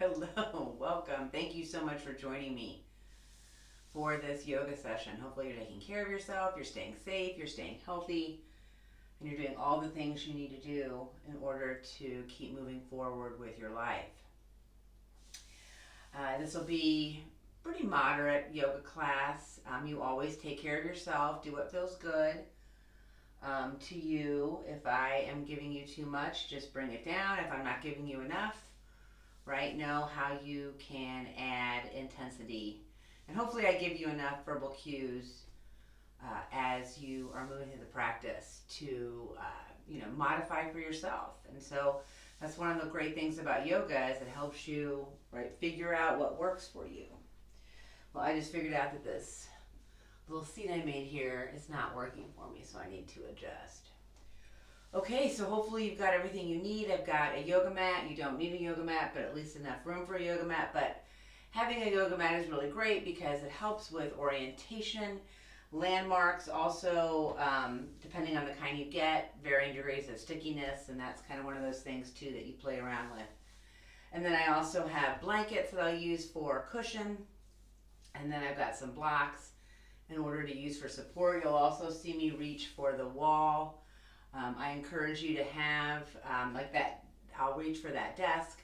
Hello, welcome. Thank you so much for joining me for this yoga session. Hopefully, you're taking care of yourself, you're staying safe, you're staying healthy, and you're doing all the things you need to do in order to keep moving forward with your life. This will be pretty moderate yoga class. You always take care of yourself, do what feels good to you. If I am giving you too much, just bring it down. If I'm not giving you enough, right, know how you can add intensity. And hopefully I give you enough verbal cues as you are moving through the practice to modify for yourself. And so that's one of the great things about yoga, is it helps you, right, figure out what works for you. Well, I just figured out that this little seat I made here is not working for me, so I need to adjust. Okay, so hopefully you've got everything you need. I've got a yoga mat. You don't need a yoga mat, but at least enough room for a yoga mat. But having a yoga mat is really great because it helps with orientation, landmarks, also depending on the kind you get, varying degrees of stickiness, and that's kind of one of those things too that you play around with. And then I also have blankets that I'll use for cushion, and then I've got some blocks in order to use for support. You'll also see me reach for the wall. I encourage you to have, like that, I'll reach for that desk.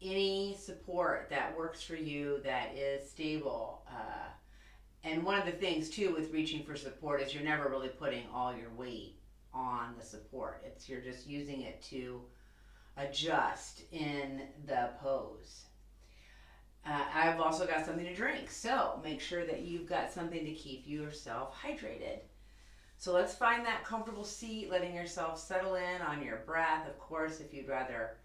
Any support that works for you that is stable. And one of the things too with reaching for support is you're never really putting all your weight on the support. You're just using it to adjust in the pose. I've also got something to drink, so make sure that you've got something to keep yourself hydrated. So let's find that comfortable seat, letting yourself settle in on your breath. Of course, if you'd rather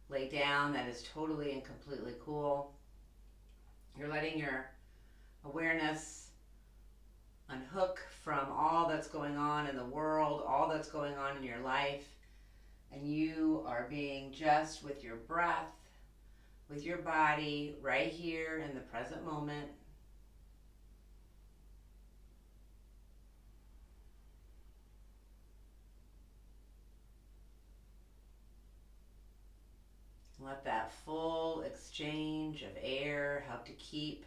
lay down, that is totally and completely cool. You're letting your awareness unhook from all that's going on in the world, all that's going on in your life, and you are being just with your breath, with your body, right here in the present moment. Let that full exchange of air help to keep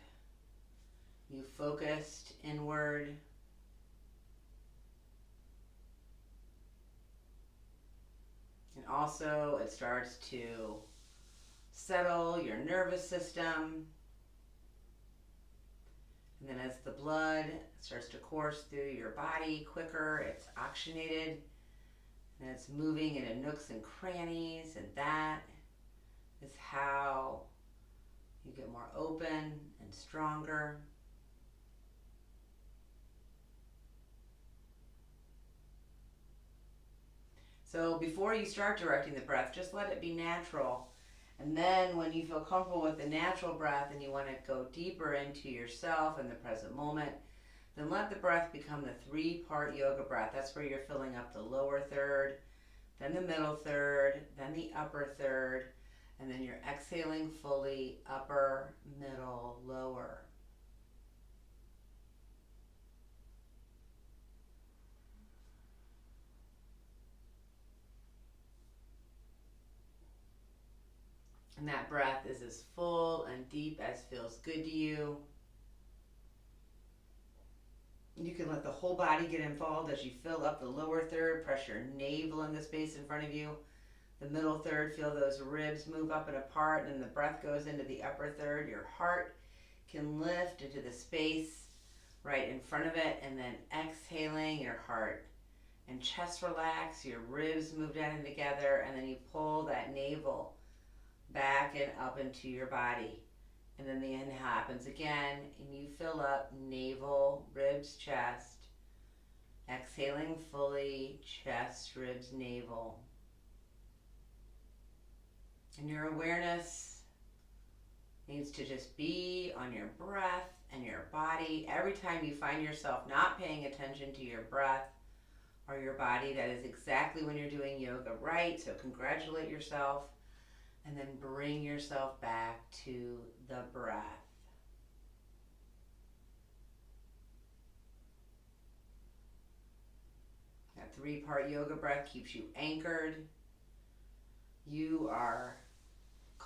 you focused inward. And also it starts to settle your nervous system. And then as the blood starts to course through your body quicker, it's oxygenated and it's moving into nooks and crannies, and that is how you get more open and stronger. So before you start directing the breath, just let it be natural. And then when you feel comfortable with the natural breath and you want to go deeper into yourself and the present moment, then let the breath become the 3-part yoga breath. That's where you're filling up the lower third, then the middle third, then the upper third, and then you're exhaling fully, upper, middle, lower. And that breath is as full and deep as feels good to you. You can let the whole body get involved as you fill up the lower third. Press your navel in the space in front of you. The middle third, feel those ribs move up and apart, and the breath goes into the upper third. Your heart can lift into the space right in front of it, and then exhaling, your heart and chest relax, your ribs move down and together, and then you pull that navel back and up into your body. And then the inhale happens again, and you fill up navel, ribs, chest, exhaling fully, chest, ribs, navel. And your awareness needs to just be on your breath and your body. Every time you find yourself not paying attention to your breath or your body, that is exactly when you're doing yoga right. So congratulate yourself and then bring yourself back to the breath. That 3-part yoga breath keeps you anchored. You are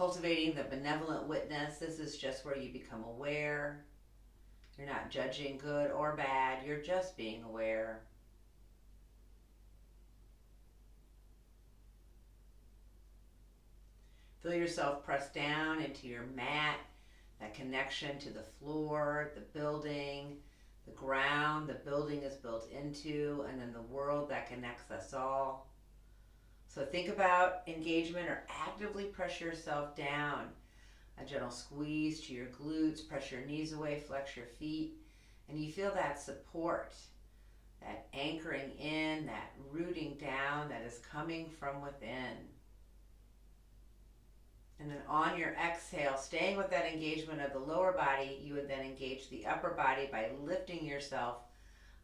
cultivating the benevolent witness. This is just where you become aware. You're not judging good or bad. You're just being aware. Feel yourself press down into your mat, that connection to the floor, the building, the ground the building is built into, and then the world that connects us all. So think about engagement or actively press yourself down. A gentle squeeze to your glutes, press your knees away, flex your feet, and you feel that support, that anchoring in, that rooting down that is coming from within. And then on your exhale, staying with that engagement of the lower body, you would then engage the upper body by lifting yourself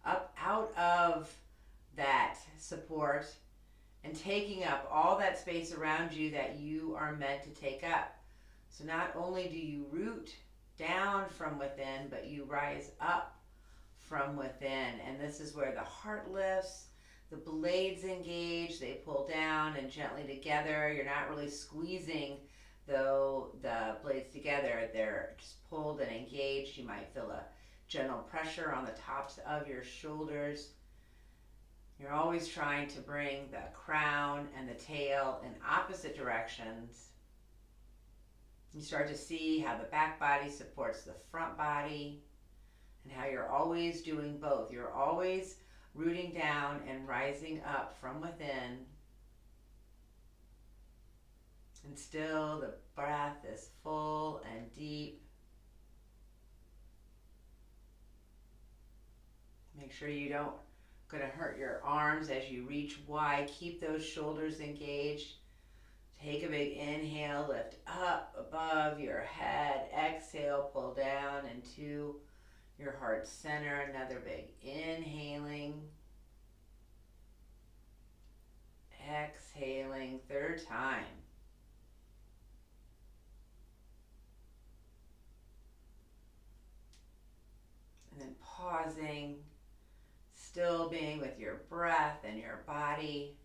up out of that support and taking up all that space around you that you are meant to take up. So not only do you root down from within, but you rise up from within. And this is where the heart lifts, the blades engage, they pull down and gently together. You're not really squeezing though the blades together, they're just pulled and engaged. You might feel a gentle pressure on the tops of your shoulders. You're always trying to bring the crown and the tail in opposite directions. You start to see how the back body supports the front body and how you're always doing both. You're always rooting down and rising up from within. And still the breath is full and deep. Make sure you don't going to hurt your arms as you reach wide. Keep those shoulders engaged. Take a big inhale, lift up above your head. Exhale, pull down into your heart center. Another big inhaling. Exhaling, third time. And then pausing, still being with your breath and your body.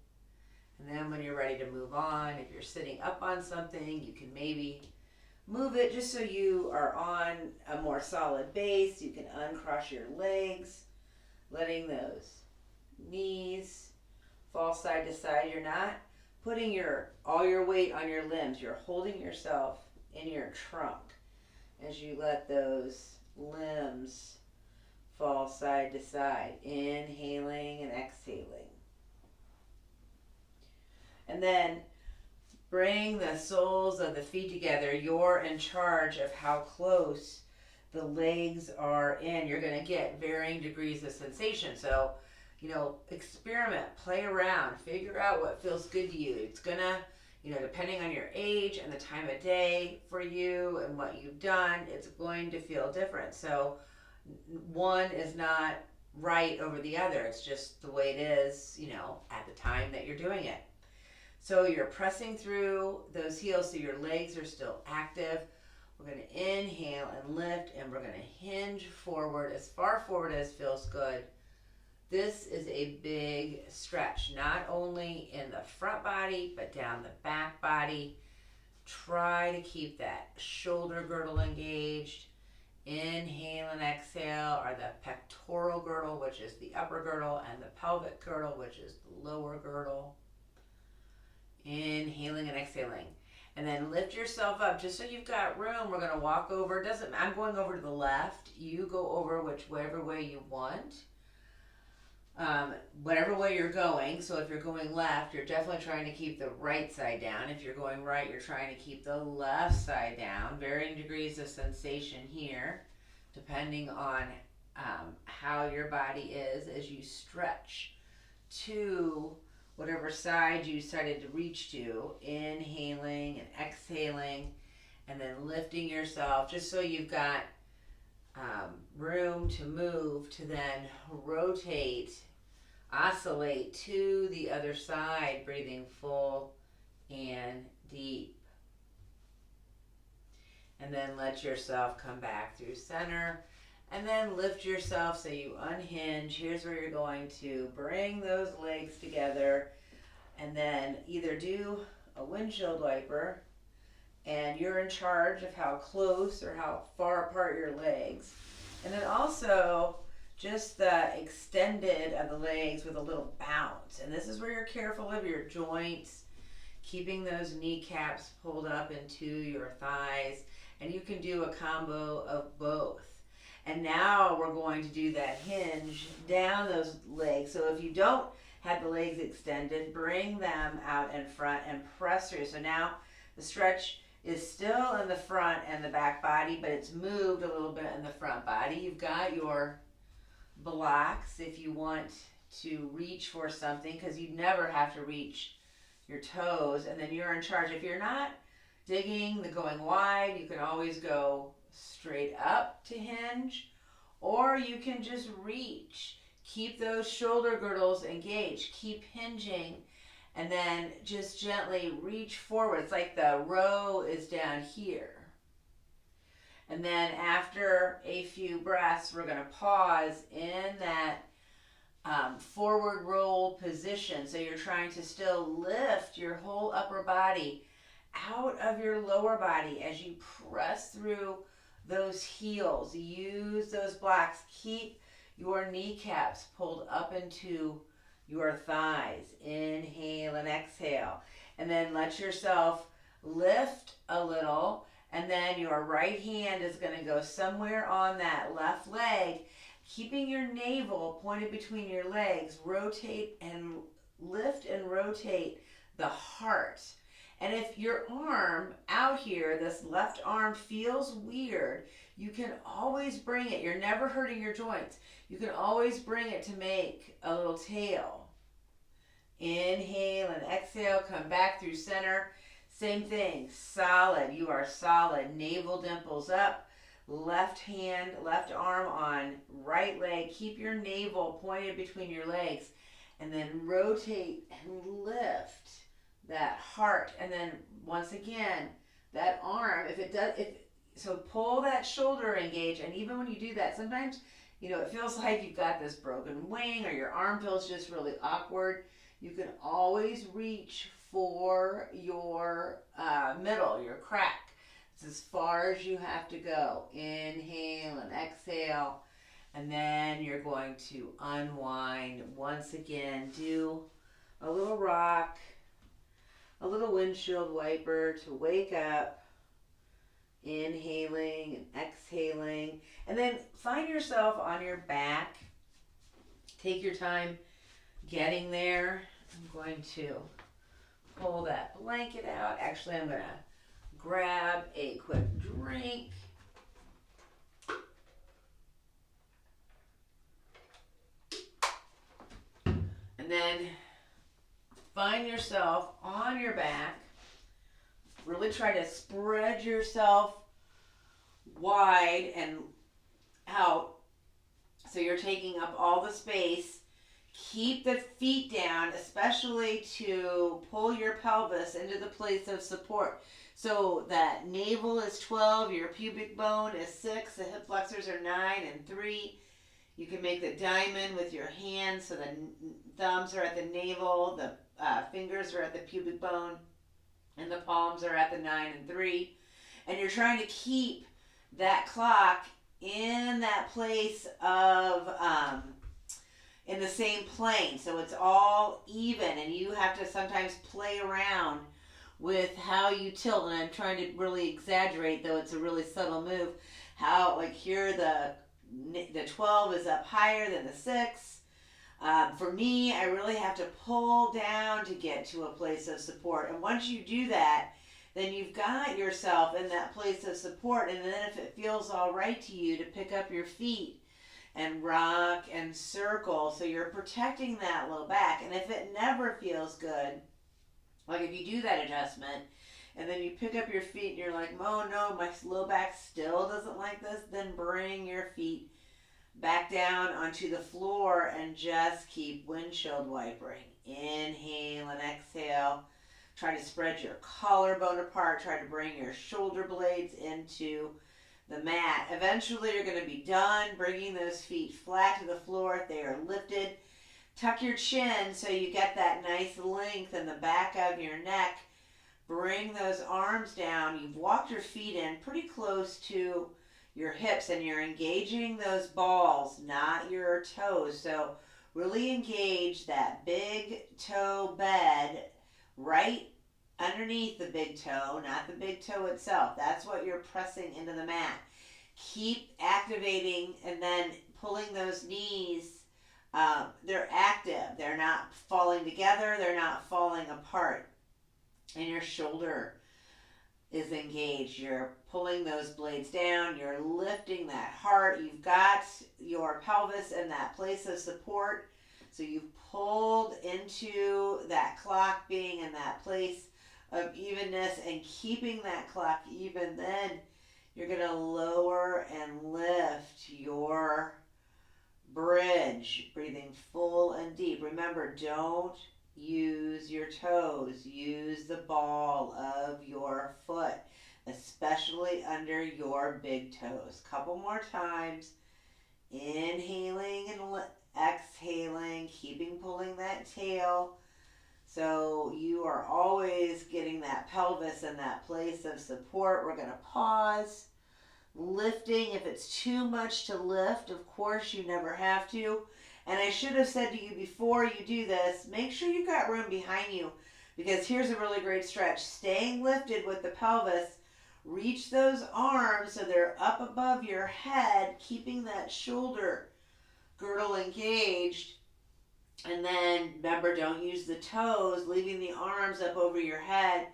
And then when you're ready to move on, if you're sitting up on something, you can maybe move it just so you are on a more solid base. You can uncross your legs, letting those knees fall side to side. You're not putting all your weight on your limbs. You're holding yourself in your trunk as you let those limbs fall side to side, inhaling and exhaling. And then bring the soles of the feet together. You're in charge of how close the legs are in. You're going to get varying degrees of sensation. So, experiment, play around, figure out what feels good to you. It's going to, depending on your age and the time of day for you and what you've done, it's going to feel different. So one is not right over the other. It's just the way it is, at the time that you're doing it. So you're pressing through those heels so your legs are still active. We're going to inhale and lift, and we're going to hinge forward as far forward as feels good. This is a big stretch, not only in the front body, but down the back body. Try to keep that shoulder girdle engaged. Inhale and exhale are the pectoral girdle, which is the upper girdle, and the pelvic girdle, which is the lower girdle. Inhaling and exhaling. And then lift yourself up just so you've got room. We're going to walk over. I'm going over to the left. You go over whichever way you want. Whatever way you're going. So if you're going left, you're definitely trying to keep the right side down. If you're going right, you're trying to keep the left side down. Varying degrees of sensation here, depending on how your body is as you stretch to whatever side you decided to reach to. Inhaling and exhaling, and then lifting yourself just so you've got room to move, to then rotate, oscillate to the other side, breathing full and deep. And then let yourself come back through center, and then lift yourself so you unhinge. Here's where you're going to bring those legs together, and then either do a windshield wiper, And you're in charge of how close or how far apart your legs. And then also just the extended of the legs with a little bounce. And this is where you're careful of your joints, keeping those kneecaps pulled up into your thighs. And you can do a combo of both. And now we're going to do that hinge down those legs. So if you don't have the legs extended, bring them out in front and press through. So now the stretch is still in the front and the back body, but it's moved a little bit in the front body. You've got your blocks if you want to reach for something, because you never have to reach your toes, and then you're in charge. If you're not digging the going wide, you can always go straight up to hinge, or you can just reach. Keep those shoulder girdles engaged, keep hinging, and then just gently reach forward. It's like the row is down here. And then after a few breaths, we're going to pause in that forward roll position. So you're trying to still lift your whole upper body out of your lower body as you press through those heels. Use those blocks. Keep your kneecaps pulled up into your thighs. Inhale and exhale. And then let yourself lift a little. And then your right hand is going to go somewhere on that left leg, keeping your navel pointed between your legs. Rotate and lift and rotate the heart. And if your arm out here, this left arm, feels weird, you can always bring it. You're never hurting your joints. You can always bring it to make a little tail. Inhale and exhale. Come back through center. Same thing. Solid. You are solid. Navel dimples up. Left hand, left arm on right leg. Keep your navel pointed between your legs. And then rotate and lift that heart. And then once again, that arm, so pull that shoulder engage. And even when you do that, sometimes, it feels like you've got this broken wing, or your arm feels just really awkward. You can always reach for your middle, your crack. It's as far as you have to go. Inhale and exhale. And then you're going to unwind. Once again, do a little rock, a little windshield wiper to wake up. Inhaling and exhaling. And then find yourself on your back. Take your time getting there. I'm going to pull that blanket out. Actually, I'm going to grab a quick drink. And then find yourself on your back. Really try to spread yourself wide and out so you're taking up all the space. Keep the feet down, especially to pull your pelvis into the place of support. So that navel is 12, your pubic bone is 6, the hip flexors are 9 and 3. You can make the diamond with your hands, so the thumbs are at the navel, the fingers are at the pubic bone, and the palms are at the 9 and 3. And you're trying to keep that clock in that place of, in the same plane. So it's all even, and you have to sometimes play around with how you tilt. And I'm trying to really exaggerate, though it's a really subtle move. How, like here, the 12 is up higher than the 6. For me, I really have to pull down to get to a place of support. And once you do that, then you've got yourself in that place of support. And then if it feels all right to you, to pick up your feet and rock and circle, so you're protecting that low back. And if it never feels good, like if you do that adjustment and then you pick up your feet and you're like, oh no, my low back still doesn't like this, then bring your feet back down onto the floor and just keep windshield wipering. Inhale and exhale. Try to spread your collarbone apart. Try to bring your shoulder blades into the mat. Eventually you're going to be done bringing those feet flat to the floor if they are lifted. Tuck your chin so you get that nice length in the back of your neck. bring those arms down. You've walked your feet in pretty close to your hips and you're engaging those balls, not your toes. So really engage that big toe bed right underneath the big toe, not the big toe itself. That's what you're pressing into the mat. Keep activating and then pulling those knees. They're active. They're not falling together. They're not falling apart. And your shoulder is engaged. You're pulling those blades down. You're lifting that heart. You've got your pelvis in that place of support. So you've pulled into that clock being in that place of evenness and keeping that clock even. Then you're going to lower and lift your bridge, breathing full and deep. Remember, don't use your toes. Use the ball of your foot, especially under your big toes. Couple more times. Inhaling and exhaling, keeping pulling that tail. So you are always getting that pelvis in that place of support. We're going to pause. Lifting, if it's too much to lift, of course you never have to. And I should have said to you before you do this, make sure you've got room behind you, because here's a really great stretch. Staying lifted with the pelvis, reach those arms so they're up above your head, keeping that shoulder girdle engaged. And then remember, don't use the toes, leaving the arms up over your head.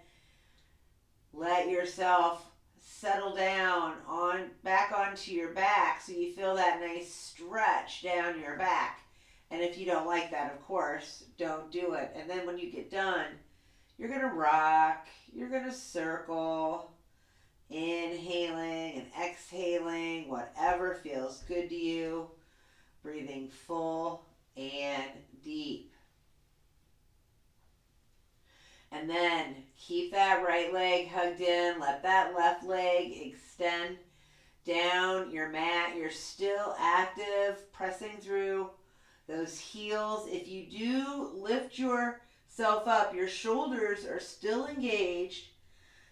Let yourself settle down back onto your back so you feel that nice stretch down your back. And if you don't like that, of course, don't do it. And then when you get done, you're going to rock, you're going to circle, inhaling and exhaling, whatever feels good to you, breathing full and deep. And then keep that right leg hugged in. Let that left leg extend down your mat. You're still active, pressing through those heels. If you do lift yourself up, your shoulders are still engaged.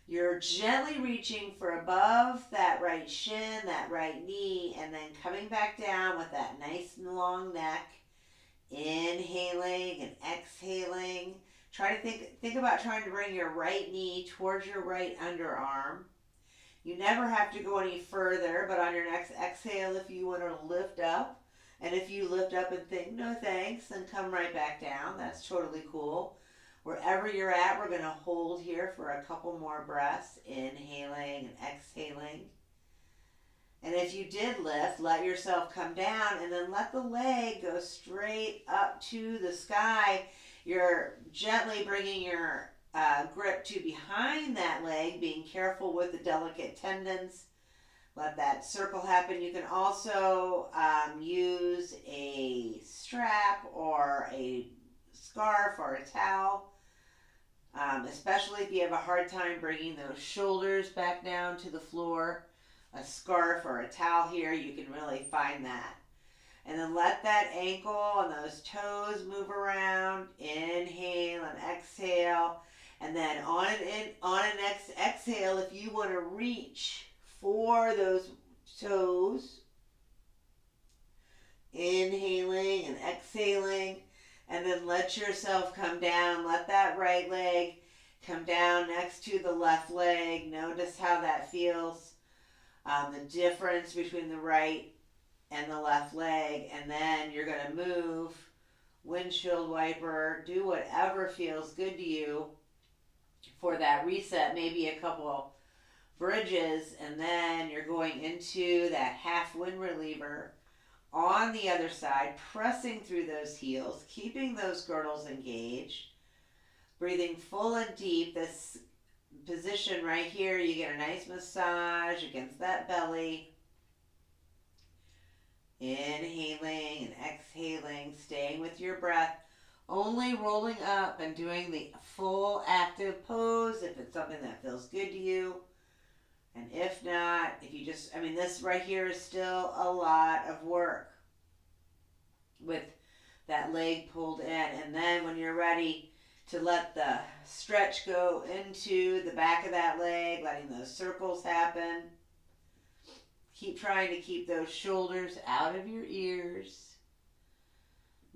You're gently reaching for above that right shin, that right knee, and then coming back down with that nice and long neck. Inhaling and exhaling. Try to think about trying to bring your right knee towards your right underarm. You never have to go any further, but on your next exhale, if you want to lift up, and if you lift up and think, no thanks, then come right back down. That's totally cool. Wherever you're at, we're going to hold here for a couple more breaths, inhaling and exhaling. And if you did lift, let yourself come down and then let the leg go straight up to the sky. You're gently bringing your grip to behind that leg, being careful with the delicate tendons. Let that circle happen. You can also use a strap or a scarf or a towel, especially if you have a hard time bringing those shoulders back down to the floor. A scarf or a towel here, you can really find that. And then let that ankle and those toes move around. Inhale and exhale. And then on an exhale, if you want to reach for those toes, inhaling and exhaling, and then let yourself come down. Let that right leg come down next to the left leg. Notice how that feels. The difference between the right and the left leg, and then you're going to move, windshield wiper, do whatever feels good to you for that reset, maybe a couple bridges, and then you're going into that half wind reliever on the other side, pressing through those heels, keeping those girdles engaged, breathing full and deep. This position right here, you get a nice massage against that belly. Inhaling and exhaling, staying with your breath, only rolling up and doing the full active pose if it's something that feels good to you. And if not, if you just, this right here is still a lot of work with that leg pulled in. And then when you're ready, to let the stretch go into the back of that leg, letting those circles happen. Keep trying to keep those shoulders out of your ears.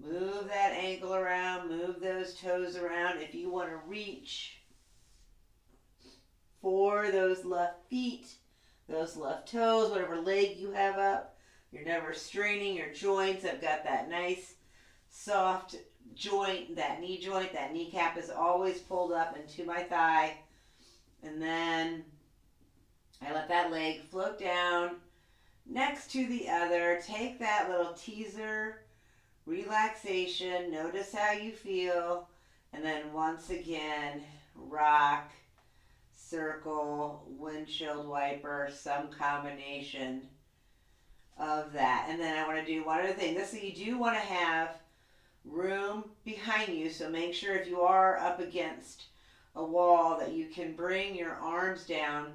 Move that ankle around, move those toes around. If you want to reach for those left feet, those left toes, whatever leg you have up, you're never straining your joints. I've got that nice soft joint, that knee joint, that kneecap is always pulled up into my thigh. And then I let that leg float down next to the other. Take that little teaser relaxation. Notice how you feel. And then once again, rock, circle, windshield wiper, some combination of that. And then I want to do one other thing. This, you do want to have room behind you, so make sure if you are up against a wall that you can bring your arms down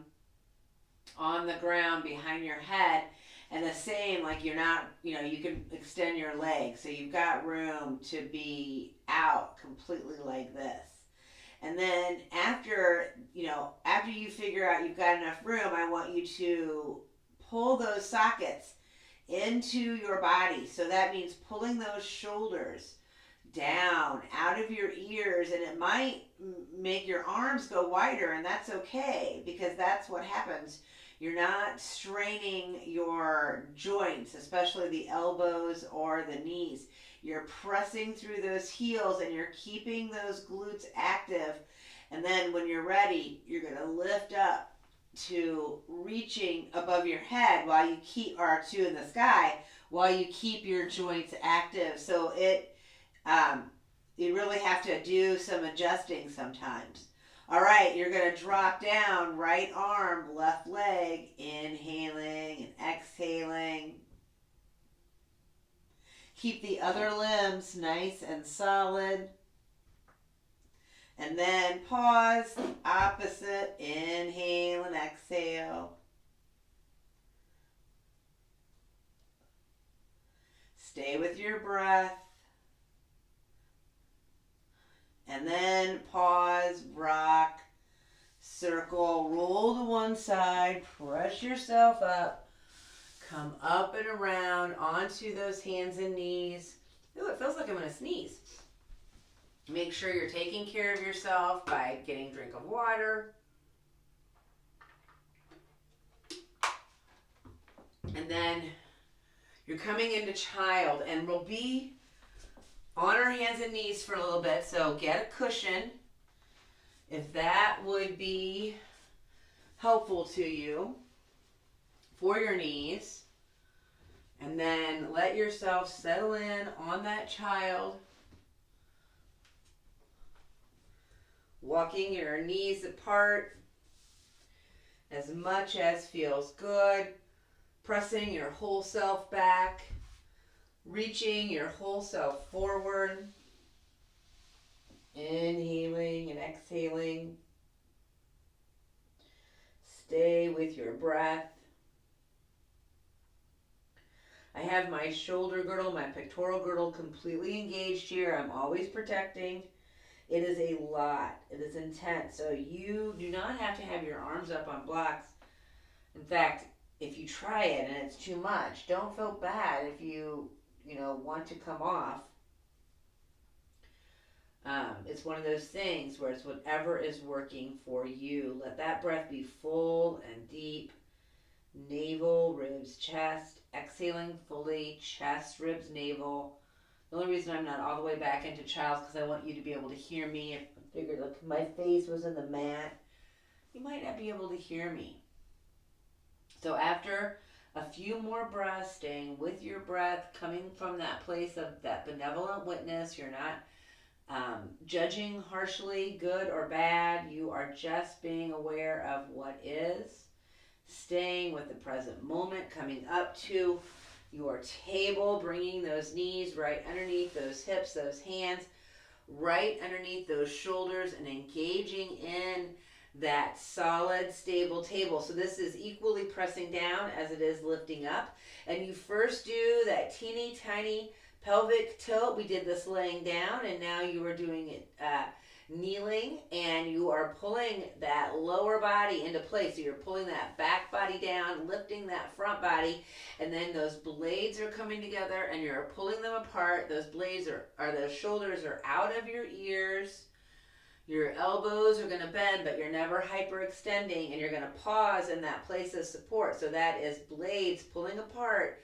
on the ground behind your head. And the same, like you're not, you can extend your legs, so you've got room to be out completely like this. And then after you figure out you've got enough room, I want you to pull those sockets into your body. So that means pulling those shoulders down out of your ears, and it might make your arms go wider, and that's okay, because that's what happens. You're not straining your joints, especially the elbows or the knees. You're pressing through those heels and you're keeping those glutes active. And then when you're ready, you're going to lift up to reaching above your head while you keep, or to in the sky, while you keep your joints active. So you really have to do some adjusting sometimes. All right, you're going to drop down, right arm, left leg, inhaling and exhaling. Keep the other limbs nice and solid. And then pause, opposite, inhale and exhale. Stay with your breath. And then pause, rock, circle, roll to one side, press yourself up, come up and around onto those hands and knees. Ooh, it feels like I'm going to sneeze. Make sure you're taking care of yourself by getting a drink of water. And then you're coming into child, and we'll be on our hands and knees for a little bit, so get a cushion if that would be helpful to you for your knees. And then let yourself settle in on that child, walking your knees apart as much as feels good, pressing your whole self back, reaching your whole self forward, inhaling and exhaling. Stay with your breath. I have my shoulder girdle, my pectoral girdle completely engaged here. I'm always protecting. It is a lot. It is intense. So you do not have to have your arms up on blocks. In fact, if you try it and it's too much, don't feel bad if you want to come off. It's one of those things where it's whatever is working for you. Let that breath be full and deep. Navel, ribs, chest. Exhaling fully, chest, ribs, navel. The only reason I'm not all the way back into child is because I want you to be able to hear me. If I figured if my face was in the mat, you might not be able to hear me. So after a few more breaths, staying with your breath, coming from that place of that benevolent witness. You're not judging harshly, good or bad. You are just being aware of what is. Staying with the present moment, coming up to your table, bringing those knees right underneath those hips, those hands right underneath those shoulders, and engaging in that solid, stable table. So this is equally pressing down as it is lifting up. And you first do that teeny tiny pelvic tilt. We did this laying down, and now you are doing it kneeling, and you are pulling that lower body into place. So you're pulling that back body down, lifting that front body, and then those blades are coming together and you're pulling them apart. Those blades those shoulders are out of your ears. Your elbows are going to bend, but you're never hyperextending, and you're going to pause in that place of support. So that is blades pulling apart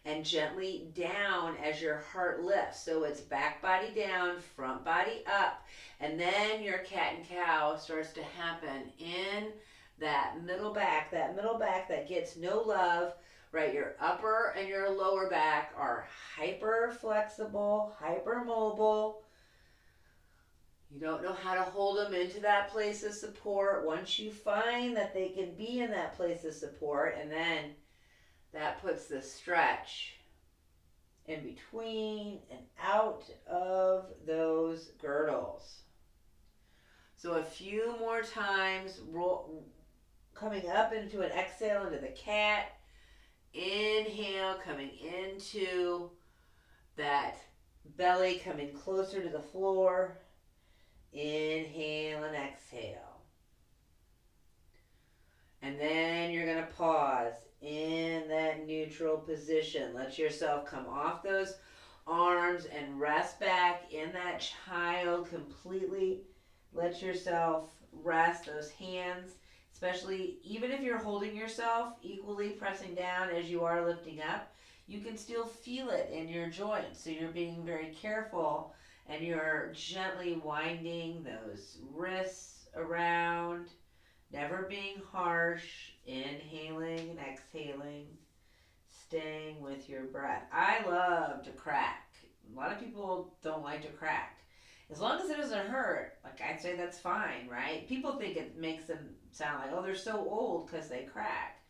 and gently down as your heart lifts. So it's back body down, front body up, and then your cat and cow starts to happen in that middle back that gets no love, right? Your upper and your lower back are hyper flexible, hyper mobile. You don't know how to hold them into that place of support. Once you find that they can be in that place of support, and then that puts the stretch in between and out of those girdles. So a few more times, coming up into an exhale into the cat. Inhale, coming into that belly, coming closer to the floor. Inhale and exhale. And then you're going to pause in that neutral position. Let yourself come off those arms and rest back in that child completely. Let yourself rest those hands, especially even if you're holding yourself equally pressing down as you are lifting up, you can still feel it in your joints. So you're being very careful, and you're gently winding those wrists around, never being harsh, inhaling and exhaling, staying with your breath. I love to crack. A lot of people don't like to crack. As long as it doesn't hurt, like I'd say that's fine, right? People think it makes them sound like, oh, they're so old because they crack.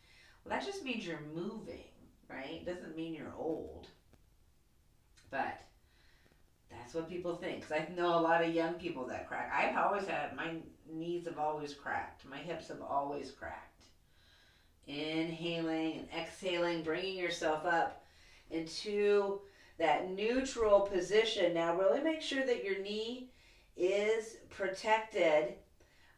Well, that just means you're moving, right? It doesn't mean you're old. But that's what people think. Because I know a lot of young people that crack. I've always had, my knees have always cracked. My hips have always cracked. Inhaling and exhaling, bringing yourself up into that neutral position. Now really make sure that your knee is protected,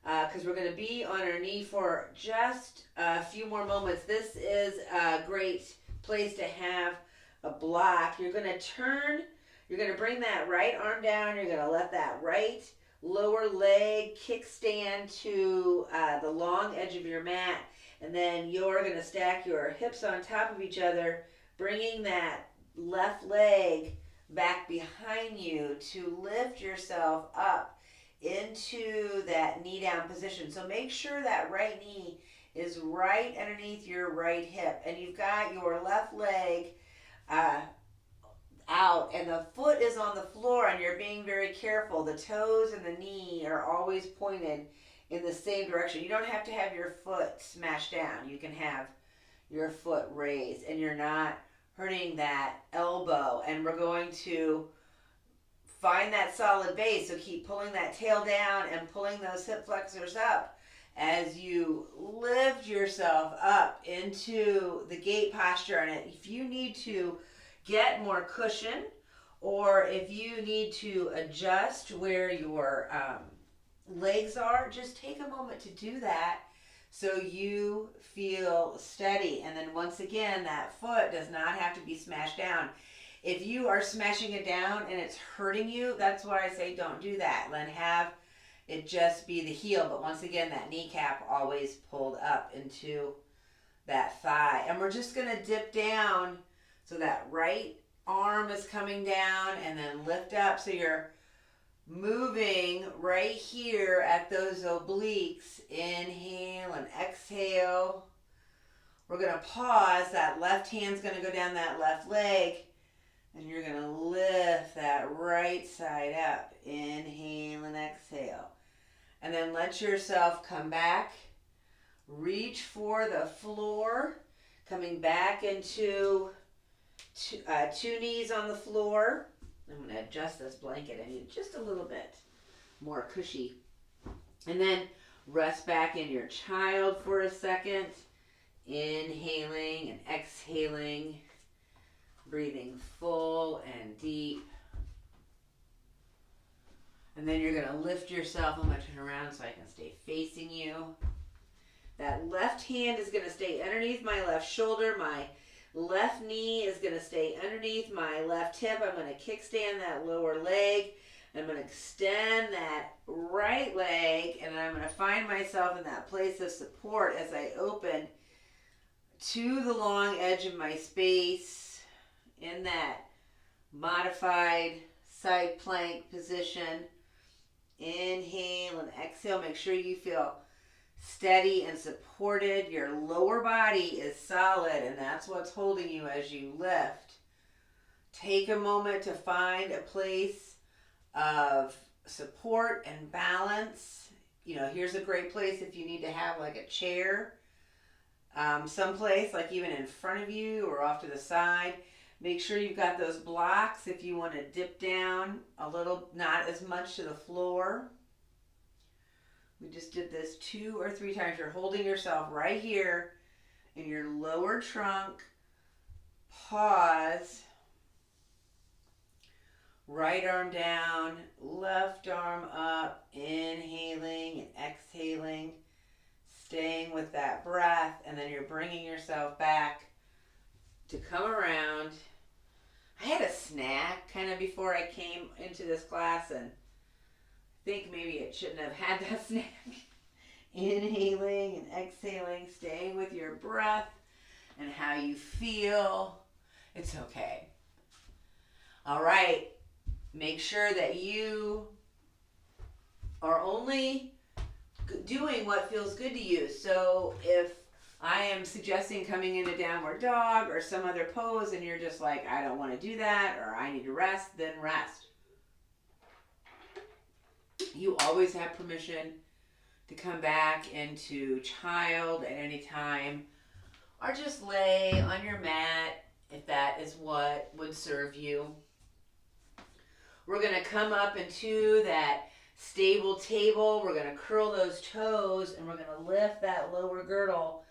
because we're going to be on our knee for just a few more moments. This is a great place to have a block. You're going to turn. You're going to bring that right arm down. You're going to let that right lower leg kickstand to the long edge of your mat. And then you're going to stack your hips on top of each other, bringing that left leg back behind you to lift yourself up into that knee down position. So make sure that right knee is right underneath your right hip. And you've got your left leg out, and the foot is on the floor, and you're being very careful. The toes and the knee are always pointed in the same direction. You don't have to have your foot smashed down. You can have your foot raised, and you're not hurting that elbow. And we're going to find that solid base. So keep pulling that tail down and pulling those hip flexors up as you lift yourself up into the gate posture. And if you need to get more cushion, or if you need to adjust where your legs are, just take a moment to do that so you feel steady. And then once again, that foot does not have to be smashed down. If you are smashing it down and it's hurting you, that's why I say don't do that. Then have it just be the heel. But once again, that kneecap always pulled up into that thigh. And we're just going to dip down so that right arm is coming down, and then lift up. So you're moving right here at those obliques. Inhale and exhale. We're going to pause. That left hand's going to go down that left leg, and you're going to lift that right side up. Inhale and exhale. And then let yourself come back. Reach for the floor. Coming back into two knees on the floor. I'm going to adjust this blanket. I need just a little bit more cushy. And then rest back in your child for a second. Inhaling and exhaling. Breathing full and deep. And then you're going to lift yourself. I'm going to turn around so I can stay facing you. That left hand is going to stay underneath my left shoulder. My left knee is going to stay underneath my left hip. I'm going to kickstand that lower leg. I'm going to extend that right leg, and I'm going to find myself in that place of support as I open to the long edge of my space in that modified side plank position. Inhale and exhale. Make sure you feel steady and supported. Your lower body is solid, and that's what's holding you as you lift. Take a moment to find a place of support and balance. You know, here's a great place if you need to have like a chair, someplace like even in front of you or off to the side. Make sure you've got those blocks if you want to dip down a little, not as much to the floor. We just did this 2 or 3 times. You're holding yourself right here in your lower trunk. Pause. Right arm down, left arm up, inhaling and exhaling, staying with that breath, and then you're bringing yourself back to come around. I had a snack kind of before I came into this class, and I think maybe it shouldn't have had that snack. Inhaling and exhaling, staying with your breath and how you feel. It's okay. All right. Make sure that you are only doing what feels good to you. So if I am suggesting coming into downward dog or some other pose and you're just like, I don't want to do that, or I need to rest, then rest. You always have permission to come back into child at any time, or just lay on your mat if that is what would serve you. We're going to come up into that stable table. We're going to curl those toes, and we're going to lift that lower girdle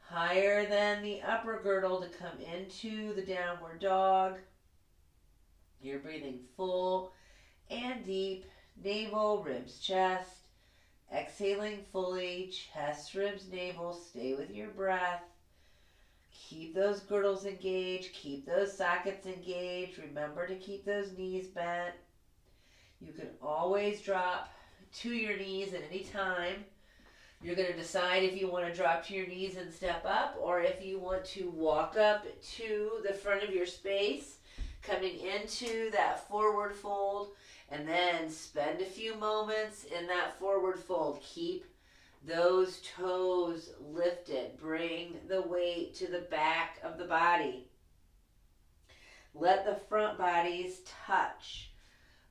higher than the upper girdle to come into the downward dog. You're breathing full and deep. Navel, ribs, chest. Exhaling fully. Chest, ribs, navel. Stay with your breath. Keep those girdles engaged. Keep those sockets engaged. Remember to keep those knees bent. You can always drop to your knees at any time. You're going to decide if you want to drop to your knees and step up, or if you want to walk up to the front of your space, coming into that forward fold, and then spend a few moments in that forward fold. Keep those toes lifted. Bring the weight to the back of the body. Let the front bodies touch.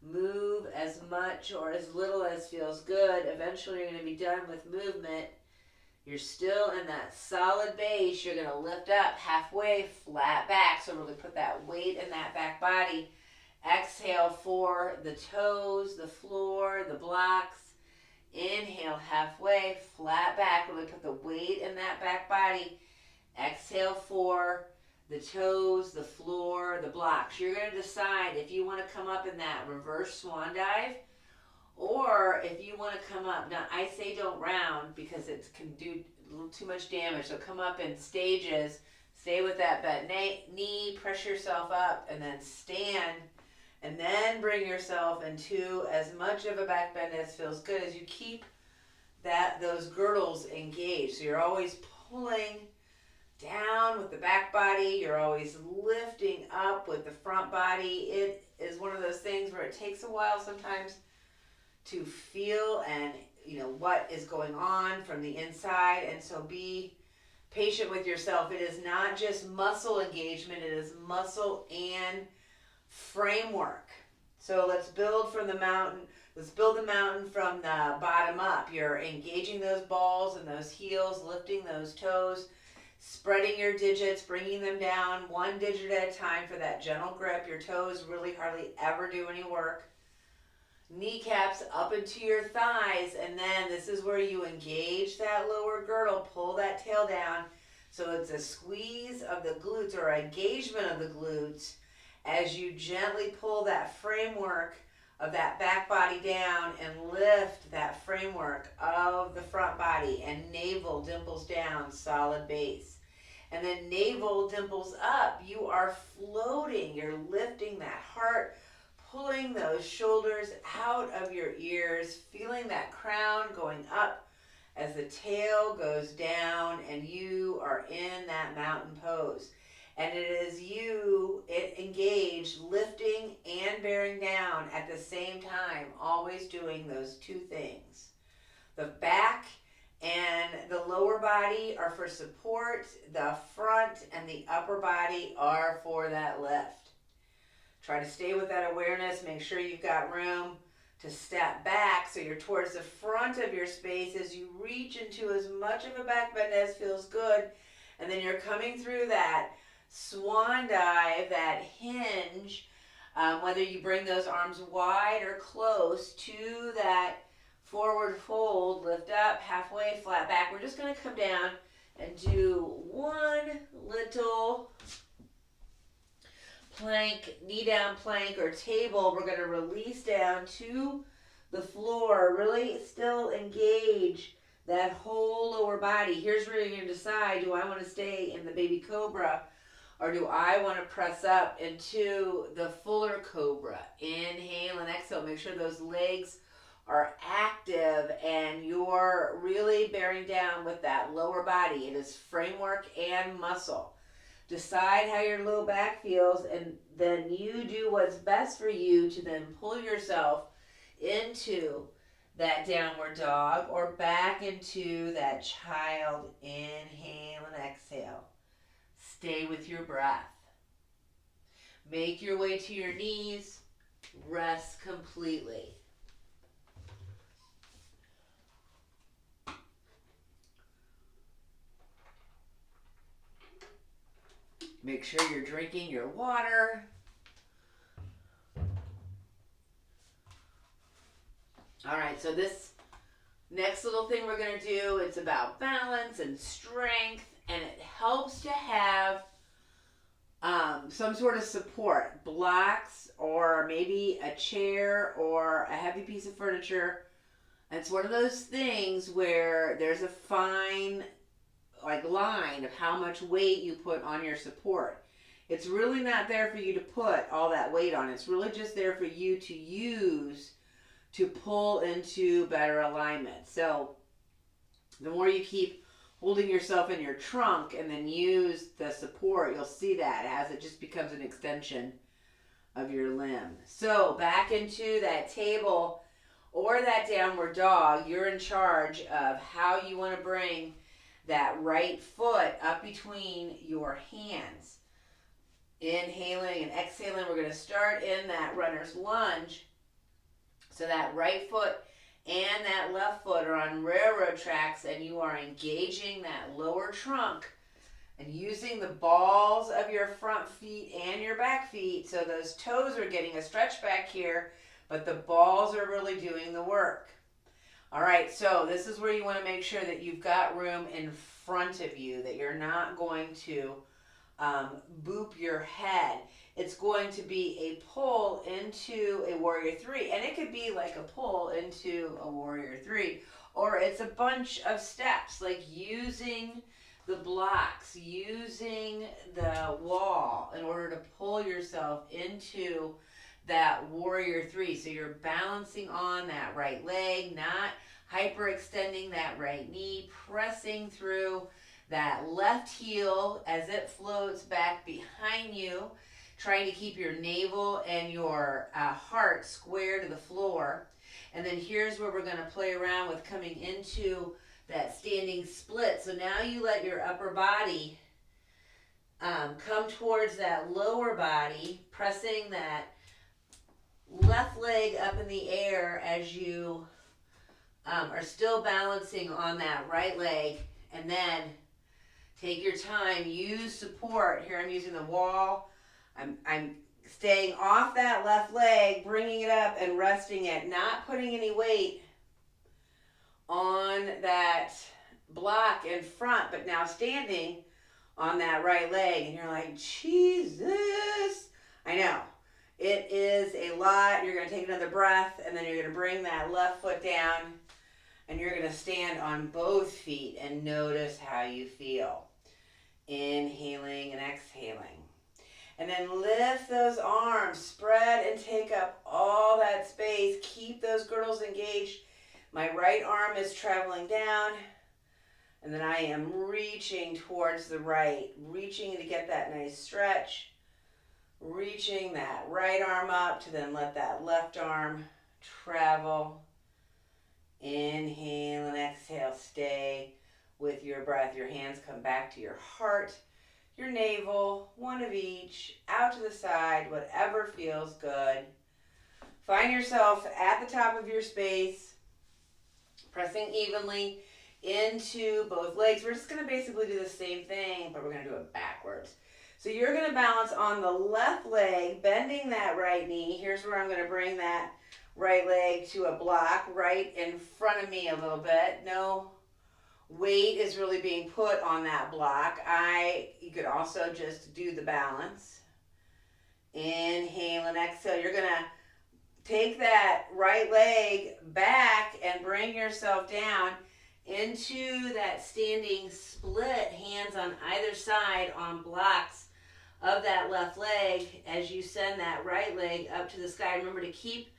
Move as much or as little as feels good. Eventually you're going to be done with movement. You're still in that solid base. You're going to lift up halfway, flat back. So really put that weight in that back body. Exhale for the toes, the floor, the blocks. Inhale halfway, flat back. Really put the weight in that back body. Exhale for the toes, the floor, the blocks. You're going to decide if you want to come up in that reverse swan dive, or if you want to come up. Now, I say don't round because it can do a little too much damage. So come up in stages. Stay with that bent knee. Press yourself up and then stand. And then bring yourself into as much of a back bend as feels good as you keep those girdles engaged. So you're always pulling down with the back body. You're always lifting up with the front body. It is one of those things where it takes a while sometimes to feel and what is going on from the inside. And so be patient with yourself. It is not just muscle engagement. It is muscle and framework. So let's build from the mountain. Let's build the mountain from the bottom up. You're engaging those balls and those heels, lifting those toes, spreading your digits, bringing them down 1 digit at a time for that gentle grip. Your toes really hardly ever do any work. Kneecaps up into your thighs, and then this is where you engage that lower girdle, pull that tail down. So it's a squeeze of the glutes or engagement of the glutes as you gently pull that framework of that back body down and lift that framework of the front body, and navel dimples down, solid base. And then navel dimples up, you are floating, you're lifting that heart, pulling those shoulders out of your ears, feeling that crown going up as the tail goes down, and you are in that mountain pose. And it is you engaged, lifting and bearing down at the same time, always doing those two things. The back and the lower body are for support, the front and the upper body are for that lift. Try to stay with that awareness, make sure you've got room to step back so you're towards the front of your space as you reach into as much of a back bend as feels good, and then you're coming through that swan dive, that hinge, whether you bring those arms wide or close to that forward fold, lift up, halfway, flat back. We're just going to come down and do one little plank, knee down plank or table. We're going to release down to the floor, really still engage that whole lower body. Here's where you're going to decide, do I want to stay in the baby cobra, or do I want to press up into the fuller cobra? Inhale and exhale. Make sure those legs are active and you're really bearing down with that lower body. It is framework and muscle. Decide how your low back feels, and then you do what's best for you to then pull yourself into that downward dog or back into that child. Inhale and exhale. Stay with your breath. Make your way to your knees. Rest completely. Make sure you're drinking your water. All right, so this next little thing we're going to do, it's about balance and strength, and it helps to have some sort of support, blocks or maybe a chair or a heavy piece of furniture. And it's one of those things where there's a fine line of how much weight you put on your support. It's really not there for you to put all that weight on. It's really just there for you to use to pull into better alignment. So the more you keep holding yourself in your trunk and then use the support, you'll see that as it just becomes an extension of your limb. So back into that table or that downward dog, you're in charge of how you want to bring that right foot up between your hands. Inhaling and exhaling, we're going to start in that runner's lunge. So that right foot and that left foot are on railroad tracks, and you are engaging that lower trunk and using the balls of your front feet and your back feet. So those toes are getting a stretch back here, but the balls are really doing the work. All right, so this is where you want to make sure that you've got room in front of you, that you're not going to boop your head. It's going to be a pull into a warrior three, and it could be like a pull into a warrior three, or it's a bunch of steps, like using the blocks, using the wall in order to pull yourself into that warrior three. So you're balancing on that right leg, not hyperextending that right knee, pressing through that left heel as it floats back behind you, trying to keep your navel and your heart square to the floor. And then here's where we're going to play around with coming into that standing split. So now you let your upper body come towards that lower body, pressing that left leg up in the air as you are still balancing on that right leg. And then take your time, use support. Here I'm using the wall. I'm staying off that left leg, bringing it up and resting it, not putting any weight on that block in front, but now standing on that right leg. And you're like, Jesus. I know. It is a lot. You're going to take another breath, and then you're going to bring that left foot down, and you're going to stand on both feet and notice how you feel. Inhaling and exhaling. And then lift those arms, spread and take up all that space. Keep those girdles engaged. My right arm is traveling down, and then I am reaching towards the right, reaching to get that nice stretch. Reaching that right arm up to then let that left arm travel. Inhale and exhale. Stay with your breath. Your hands come back to your heart, your navel, one of each, out to the side, whatever feels good. Find yourself at the top of your space, pressing evenly into both legs. We're just going to basically do the same thing, but we're going to do it backwards. So you're going to balance on the left leg, bending that right knee. Here's where I'm going to bring that right leg to a block right in front of me a little bit. No weight is really being put on that block. You could also just do the balance. Inhale and exhale. You're going to take that right leg back and bring yourself down into that standing split, hands on either side on blocks of that left leg as you send that right leg up to the sky. Remember to keep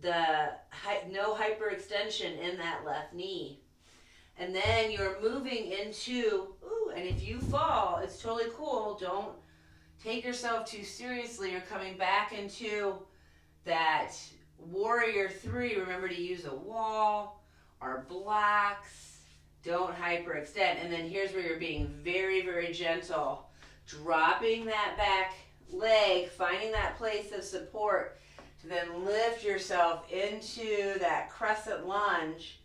no hyperextension in that left knee. And then you're moving into, and if you fall, it's totally cool. Don't take yourself too seriously. You're coming back into that warrior 3. Remember to use a wall or blocks. Don't hyperextend. And then here's where you're being very, very gentle. Dropping that back leg, finding that place of support to then lift yourself into that crescent lunge.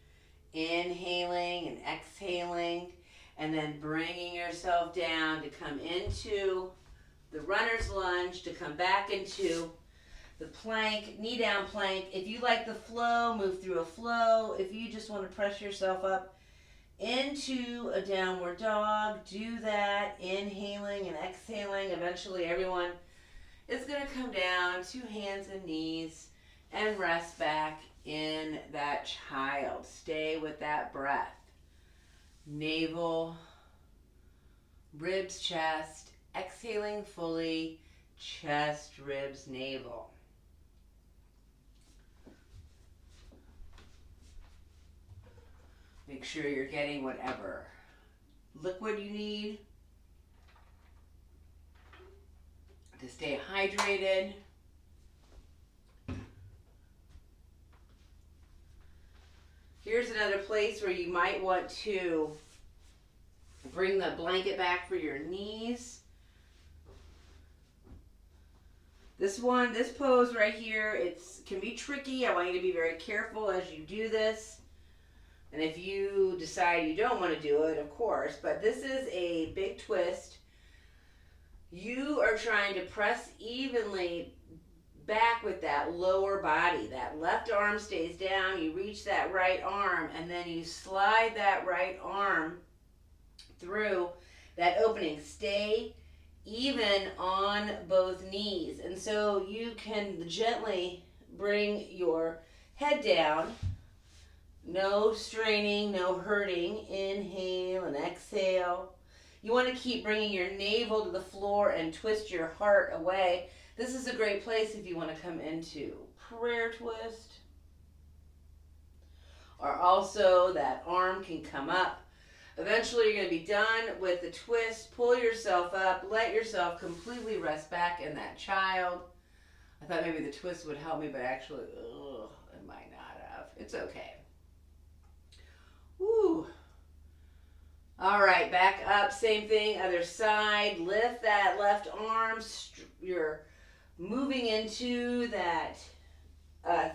Inhaling and exhaling, and then bringing yourself down to come into the runner's lunge, to come back into the plank, knee down plank. If you like the flow, move through a flow. If you just want to press yourself up into a downward dog, do that, inhaling and exhaling. Eventually everyone is going to come down to hands and knees and rest back in that child. Stay with that breath. Navel, ribs, chest, exhaling fully, chest, ribs, navel. Make sure you're getting whatever liquid you need to stay hydrated. Here's another place where you might want to bring the blanket back for your knees. This pose right here, it can be tricky. I want you to be very careful as you do this. And if you decide you don't want to do it, of course, but this is a big twist. You are trying to press evenly back with that lower body. That left arm stays down. You reach that right arm, and then you slide that right arm through that opening. Stay even on both knees. And so you can gently bring your head down. No straining, no hurting. Inhale and exhale. You want to keep bringing your navel to the floor and twist your heart away. This is a great place if you want to come into prayer twist. Or also that arm can come up. Eventually you're going to be done with the twist. Pull yourself up. Let yourself completely rest back in that child. I thought maybe the twist would help me, but actually, it might not have. It's okay. Woo. All right, back up. Same thing, other side. Lift that left arm. You're moving into that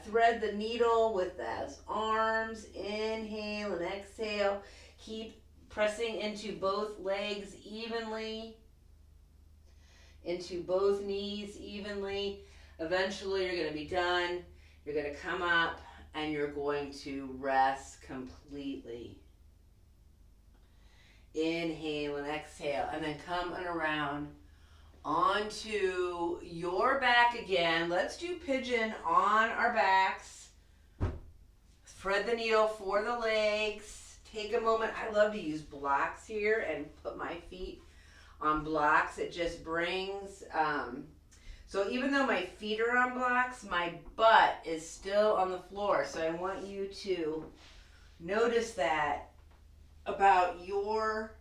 thread the needle with those arms. Inhale and exhale. Keep pressing into both legs evenly, into both knees evenly. Eventually you're going to be done. You're going to come up and you're going to rest completely. Inhale and exhale, and then come and around Onto your back again. Let's do pigeon on our backs. Thread the needle for the legs. Take a moment. I love to use blocks here and put my feet on blocks. It just brings, so even though my feet are on blocks, my butt is still on the floor. So I want you to notice that about your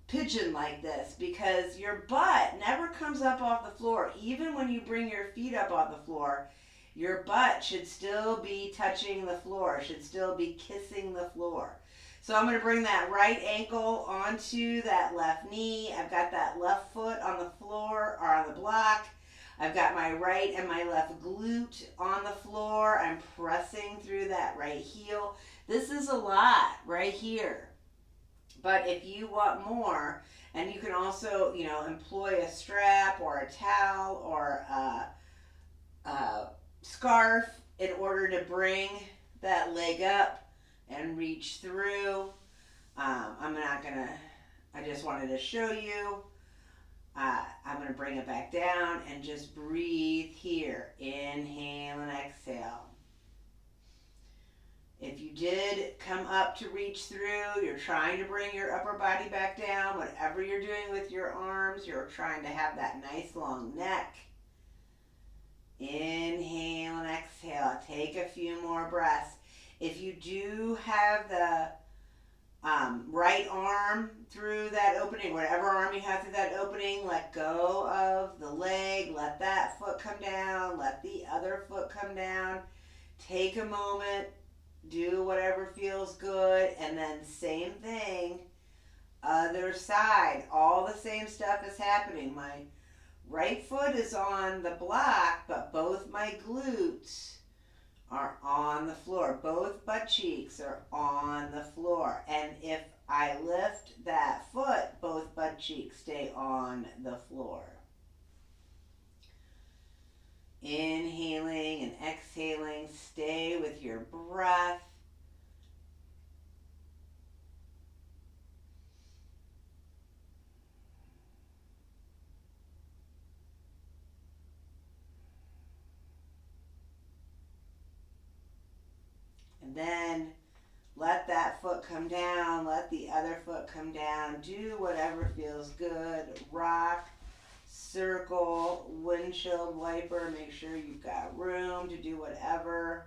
pigeon like this, because your butt never comes up off the floor. Even when you bring your feet up off the floor, your butt should still be touching the floor, should still be kissing the floor. So I'm going to bring that right ankle onto that left knee. I've got that left foot on the floor or on the block. I've got my right and my left glute on the floor. I'm pressing through that right heel. This is a lot right here. But if you want more, and you can also, employ a strap or a towel or a scarf in order to bring that leg up and reach through. I just wanted to show you. I'm going to bring it back down and just breathe here. Inhale and exhale. If you did come up to reach through, you're trying to bring your upper body back down. Whatever you're doing with your arms, you're trying to have that nice long neck. Inhale and exhale. Take a few more breaths. If you do have the right arm through that opening, whatever arm you have through that opening, let go of the leg. Let that foot come down. Let the other foot come down. Take a moment. Do whatever feels good, and then same thing, other side. All the same stuff is happening. My right foot is on the block, but both my glutes are on the floor. Both butt cheeks are on the floor. And if I lift that foot, both butt cheeks stay on the floor. Inhaling and exhaling. Stay with your breath. And then let that foot come down. Let the other foot come down. Do whatever feels good. Rock. Circle, windshield wiper, make sure you've got room to do whatever.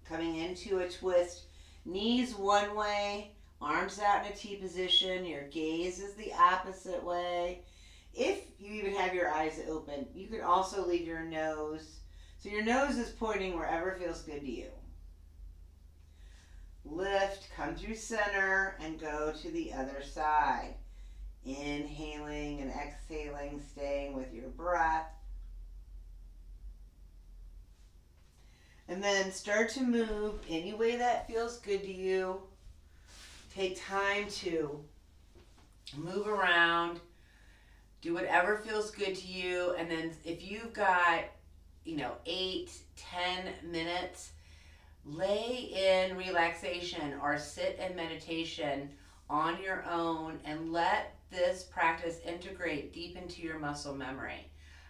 Coming into a twist, knees one way, arms out in a T position, your gaze is the opposite way. If you even have your eyes open, you can also leave your nose, so your nose is pointing wherever feels good to you. Lift, come through center, and go to the other side. Inhaling and exhaling, staying with your breath. And then start to move any way that feels good to you. Take time to move around. Do whatever feels good to you. And then if you've got, 8, 10 minutes, lay in relaxation or sit in meditation on your own and let this practice integrate deep into your muscle memory,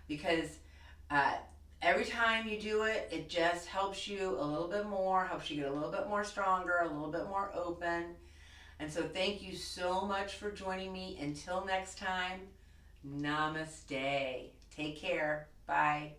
because every time you do it, it just helps you a little bit more, helps you get a little bit more stronger, a little bit more open. And so thank you so much for joining me. Until next time, namaste. Take care. Bye.